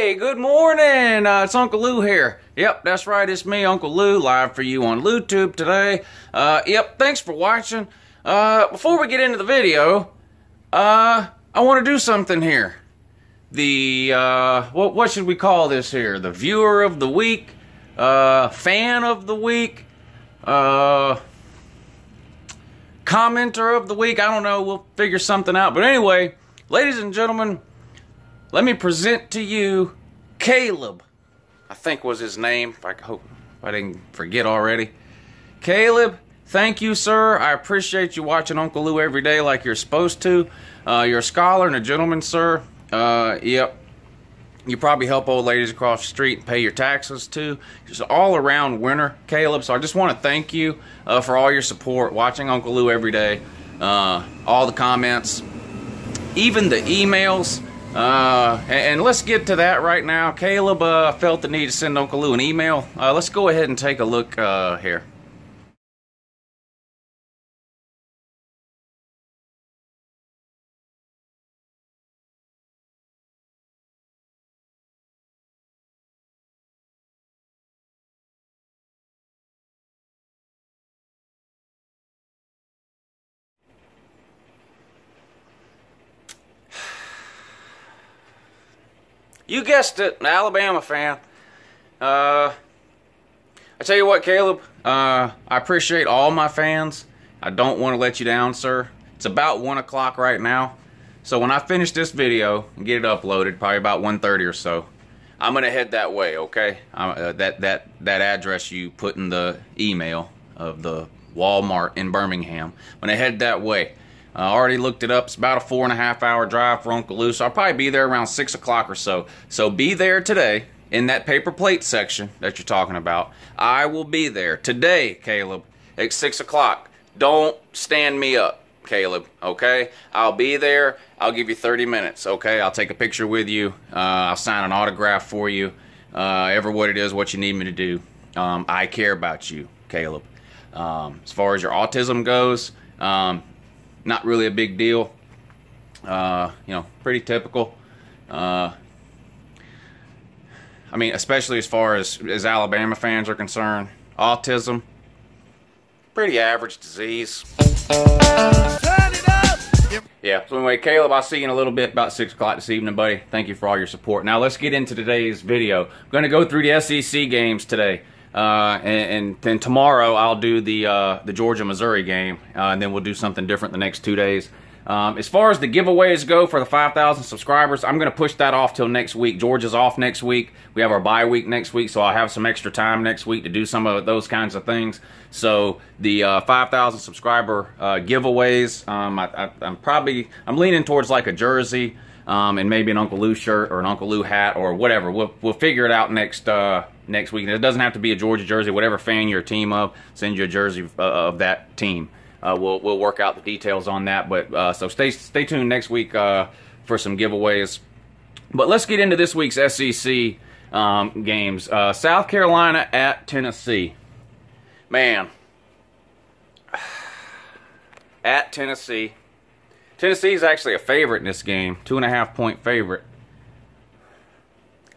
Hey, good morning. It's Uncle Lou here. Yep, that's right. It's me, Uncle Lou, live for you on LouTube today. Yep, thanks for watching. Before we get into the video, I want to do something here. The, what should we call this here? The viewer of the week, fan of the week, commenter of the week. I don't know. We'll figure something out. But anyway, ladies and gentlemen, let me present to you Caleb. I think was his name. I hope I didn't forget already. Caleb, thank you, sir. I appreciate you watching Uncle Lou every day like you're supposed to. You're a scholar and a gentleman, sir. Yep. You probably help old ladies across the street and pay your taxes too. Just an all-around winner, Caleb. So I just want to thank you for all your support, watching Uncle Lou every day. All the comments, even the emails. And let's get to that right now. Caleb felt the need to send Uncle Lou an email. Let's go ahead and take a look here. You guessed it, an Alabama fan. I tell you what, Caleb, I appreciate all my fans. I don't want to let you down, sir. It's about 1 o'clock right now. So when I finish this video and get it uploaded, probably about 1:30 or so, I'm going to head that way, okay? That address you put in the email of the Walmart in Birmingham, I'm going to head that way. I already looked it up. It's about a 4.5 hour drive for Uncle Lou, so I'll probably be there around 6 o'clock or so. So be there today in that paper plate section that you're talking about. I will be there today, Caleb, at 6 o'clock. Don't stand me up, Caleb, okay? I'll be there. I'll give you 30 minutes, okay? I'll take a picture with you. I'll sign an autograph for you. Ever what it is, what you need me to do. I care about you, Caleb. As far as your autism goes, not really a big deal. You know, pretty typical. I mean, especially as far as Alabama fans are concerned. Autism, pretty average disease. Yeah, so anyway, Caleb, I'll see you in a little bit, about 6 o'clock this evening, buddy. Thank you for all your support. Now, let's get into today's video. I'm going to go through the SEC games today. And then tomorrow I'll do the Georgia-Missouri game, and then we'll do something different the next 2 days. As far as the giveaways go for the 5,000 subscribers, I'm going to push that off till next week. Georgia's off next week. We have our bye week next week, so I'll have some extra time next week to do some of those kinds of things. So the 5,000 subscriber giveaways, I'm leaning towards like a jersey, and maybe an Uncle Lou shirt or an Uncle Lou hat or whatever. We'll figure it out next week. And it doesn't have to be a Georgia jersey. Whatever fan you're a team of, send you a jersey of that team. We'll work out the details on that. But so stay tuned next week for some giveaways. But let's get into this week's SEC games. South Carolina at Tennessee. Man, at Tennessee. Tennessee is actually a favorite in this game, 2.5 point favorite.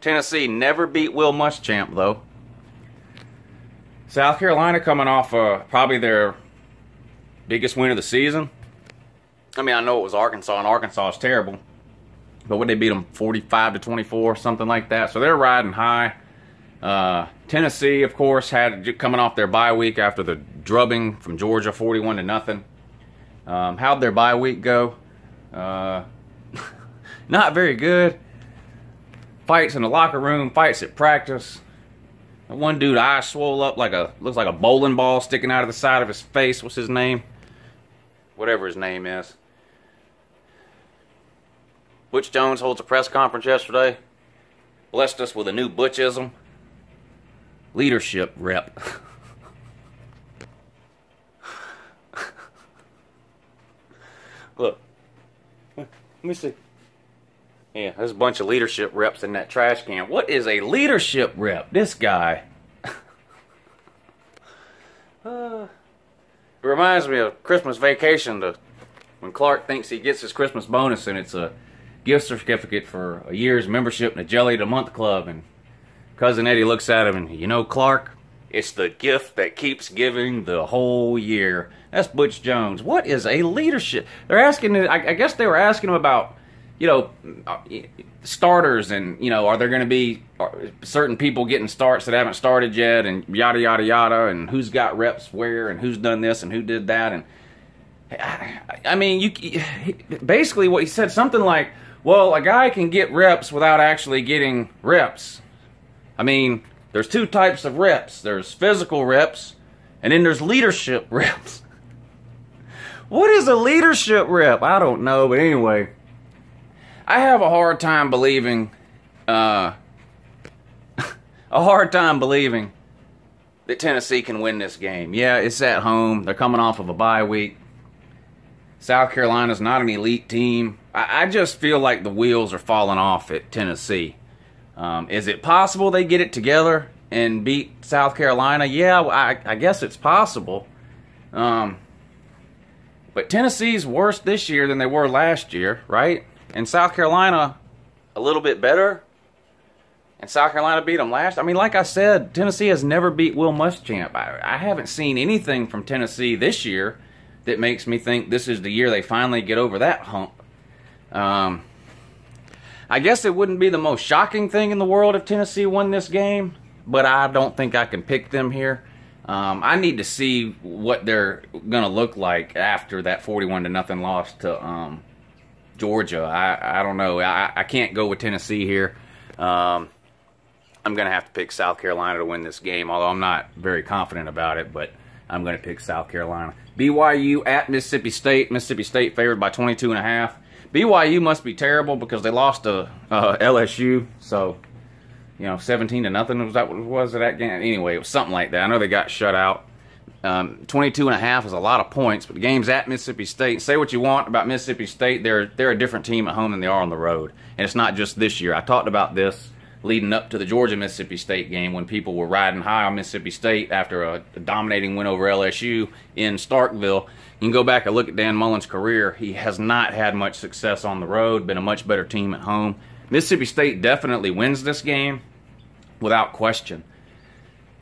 Tennessee never beat Will Muschamp, though. South Carolina coming off probably their biggest win of the season. I mean, I know it was Arkansas, and Arkansas is terrible. But would they beat them 45-24, something like that? So they're riding high. Tennessee, of course, had coming off their bye week after the drubbing from Georgia, 41-0. How'd their bye week go? Not very good. Fights in the locker room, fights at practice. That one dude, eyes swole up like looks like a bowling ball sticking out of the side of his face. What's his name? Whatever his name is. Butch Jones holds a press conference yesterday. Blessed us with a new Butchism. Leadership rep. Look. Let me see. Yeah, there's a bunch of leadership reps in that trash can. What is a leadership rep? This guy. It reminds me of Christmas Vacation, when Clark thinks he gets his Christmas bonus and it's a gift certificate for a year's membership in the Jelly of the Month Club. And Cousin Eddie looks at him and, you know, Clark, it's the gift that keeps giving the whole year. That's Butch Jones. What is a leadership? They're asking, I guess they were asking him about, you know, starters and, you know, are there going to be certain people getting starts that haven't started yet and yada, yada, yada, and who's got reps where and who's done this and who did that. And I mean, basically what he said, something like, well, a guy can get reps without actually getting reps. I mean, there's two types of reps. There's physical reps, and then there's leadership reps. What is a leadership rep? I don't know, but anyway, I have a hard time believing, that Tennessee can win this game. Yeah, it's at home. They're coming off of a bye week. South Carolina's not an elite team. I just feel like the wheels are falling off at Tennessee. Is it possible they get it together and beat South Carolina? Yeah, I guess it's possible. But Tennessee's worse this year than they were last year, right? And South Carolina a little bit better. And South Carolina beat them last. I mean, like I said, Tennessee has never beat Will Muschamp. I haven't seen anything from Tennessee this year that makes me think this is the year they finally get over that hump. I guess it wouldn't be the most shocking thing in the world if Tennessee won this game, but I don't think I can pick them here. I need to see what they're going to look like after that 41-0 loss to Georgia. I don't know. I can't go with Tennessee here. I'm going to have to pick South Carolina to win this game, although I'm not very confident about it, but I'm going to pick South Carolina. BYU at Mississippi State. Mississippi State favored by 22.5. BYU must be terrible because they lost to LSU. So, you know, 17-0 was that what it was at that game? Anyway, it was something like that. I know they got shut out. 22.5 is a lot of points, but the game's at Mississippi State. Say what you want about Mississippi State. They're a different team at home than they are on the road. And it's not just this year. I talked about this leading up to the Georgia-Mississippi State game when people were riding high on Mississippi State after a dominating win over LSU in Starkville. You can go back and look at Dan Mullen's career. He has not had much success on the road, been a much better team at home. Mississippi State definitely wins this game without question.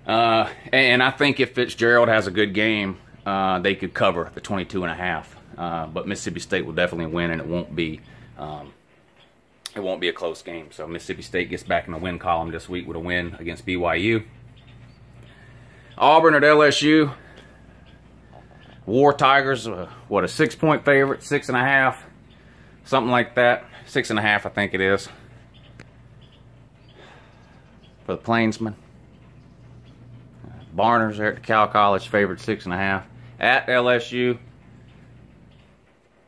And I think if Fitzgerald has a good game, they could cover the 22.5. But Mississippi State will definitely win, and it won't be a close game. So Mississippi State gets back in the win column this week with a win against BYU. Auburn at LSU. War Tigers, what, a 6-point favorite, 6.5, something like that. 6.5, I think it is, for the Plainsmen. Barners there at the Cal College favorite 6.5 at LSU.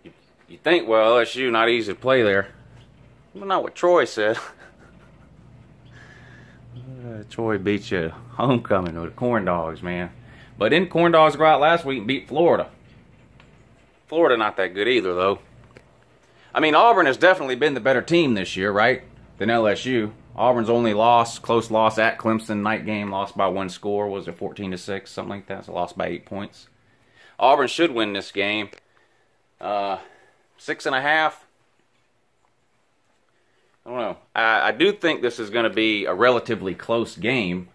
You think, well, LSU not easy to play there. Well, not what Troy said. Troy beat you at homecoming with the Corn Dogs, man. But didn't Corn Dogs go out last week and beat Florida? Florida not that good either, though. I mean, Auburn has definitely been the better team this year, right, than LSU. Auburn's only loss, close loss at Clemson, night game, lost by 1 score. Was it 14-6, something like that? So lost by 8 points. Auburn should win this game. 6.5. I don't know. I do think this is going to be a relatively close game,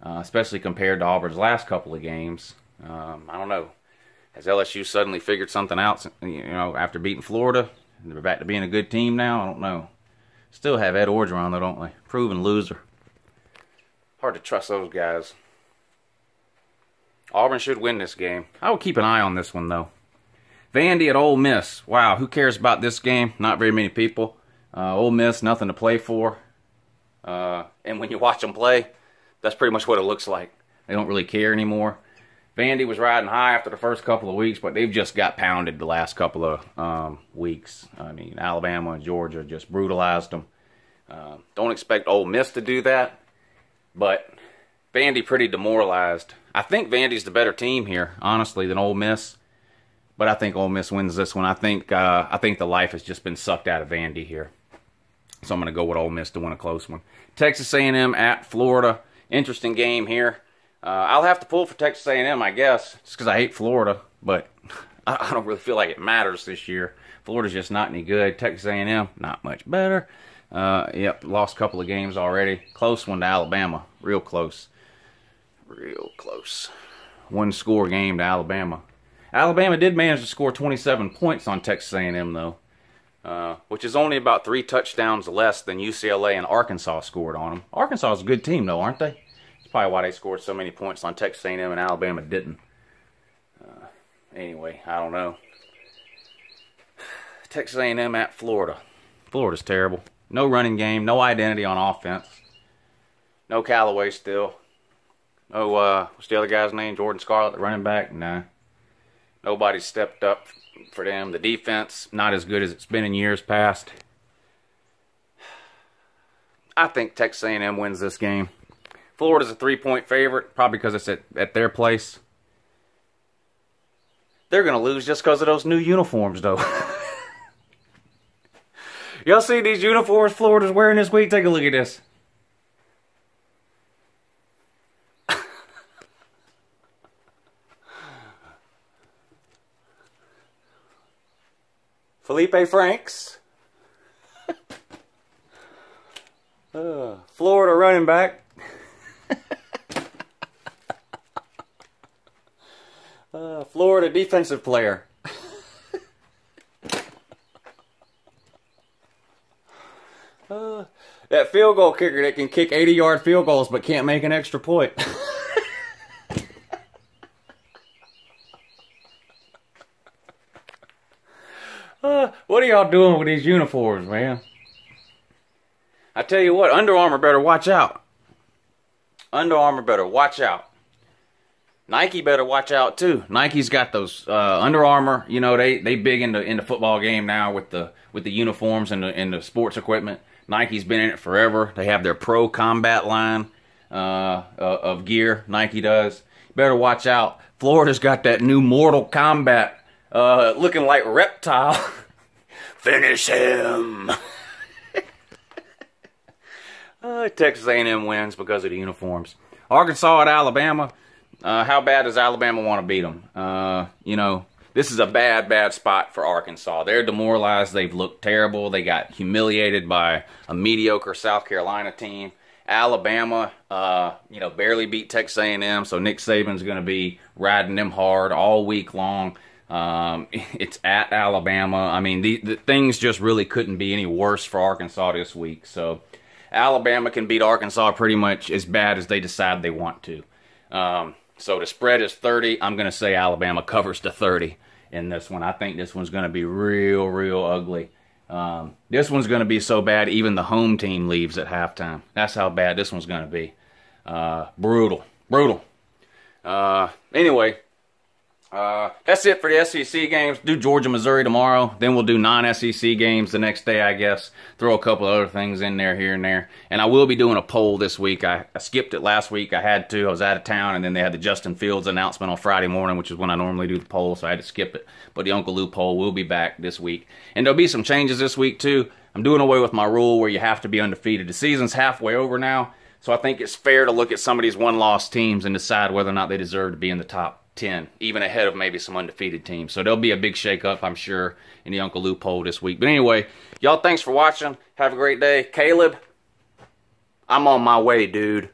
especially compared to Auburn's last couple of games. I don't know. Has LSU suddenly figured something out, you know, after beating Florida? They're back to being a good team now? I don't know. Still have Ed Orgeron, though, don't they? Proven loser. Hard to trust those guys. Auburn should win this game. I will keep an eye on this one, though. Vandy at Ole Miss. Wow, who cares about this game? Not very many people. Ole Miss, nothing to play for. And when you watch them play, that's pretty much what it looks like. They don't really care anymore. Vandy was riding high after the first couple of weeks, but they've just got pounded the last couple of weeks. I mean, Alabama and Georgia just brutalized them. Don't expect Ole Miss to do that, but Vandy pretty demoralized. I think Vandy's the better team here, honestly, than Ole Miss. But I think Ole Miss wins this one. I think the life has just been sucked out of Vandy here. So I'm going to go with Ole Miss to win a close one. Texas A&M at Florida. Interesting game here. I'll have to pull for Texas A&M, I guess, just because I hate Florida. But I don't really feel like it matters this year. Florida's just not any good. Texas A&M, not much better. Yep, lost a couple of games already. Close one to Alabama. Real close. Real close. One score game to Alabama. Alabama did manage to score 27 points on Texas A&M, though. Which is only about 3 touchdowns less than UCLA and Arkansas scored on them. Arkansas is a good team, though, aren't they? That's probably why they scored so many points on Texas A&M and Alabama didn't. Anyway, I don't know. Texas A&M at Florida. Florida's terrible. No running game, no identity on offense. No Callaway still. No, what's the other guy's name? Jordan Scarlett, the running back? Nah. Nobody stepped up for them. The defense, not as good as it's been in years past. I think Texas A&M wins this game. Florida's a 3-point favorite, probably because it's at their place. They're going to lose just because of those new uniforms, though. Y'all see these uniforms Florida's wearing this week? Take a look at this. Felipe Franks. Florida running back. Florida defensive player. That field goal kicker that can kick 80-yard field goals but can't make an extra point. What are y'all doing with these uniforms, man? I tell you what, Under Armour better watch out. Under Armour better watch out. Nike better watch out too. Nike's got those Under Armour. You know, they big in the football game now with the uniforms and the sports equipment. Nike's been in it forever. They have their Pro Combat line of gear. Nike does. Better watch out. Florida's got that new Mortal Kombat looking like Reptile. Finish him. Texas A&M wins because of the uniforms. Arkansas at Alabama. How bad does Alabama want to beat them? You know, this is a bad spot for Arkansas. They're demoralized. They've looked terrible. They got humiliated by a mediocre South Carolina team. Alabama, you know, barely beat Texas A&M, so Nick Saban's going to be riding them hard all week long. It's at Alabama. I mean, the things just really couldn't be any worse for Arkansas this week. So Alabama can beat Arkansas pretty much as bad as they decide they want to. So the spread is 30. I'm going to say Alabama covers to 30 in this one. I think this one's going to be real ugly. This one's going to be so bad even the home team leaves at halftime. That's how bad this one's going to be. Brutal. Anyway, that's it for the SEC games. Do Georgia, Missouri tomorrow. Then we'll do non-SEC games the next day, I guess. Throw a couple of other things in there, here and there. And I will be doing a poll this week. I skipped it last week. I had to. I was out of town, and then they had the Justin Fields announcement on Friday morning, which is when I normally do the poll, so I had to skip it. But the UNCLELOU poll will be back this week. And there'll be some changes this week, too. I'm doing away with my rule where you have to be undefeated. The season's halfway over now, so I think it's fair to look at some of these one-loss teams and decide whether or not they deserve to be in the top 10, even ahead of maybe some undefeated teams. So there'll be a big shake-up, I'm sure, in the UNCLELOU poll this week. But anyway, y'all, thanks for watching. Have a great day. Caleb, I'm on my way, dude.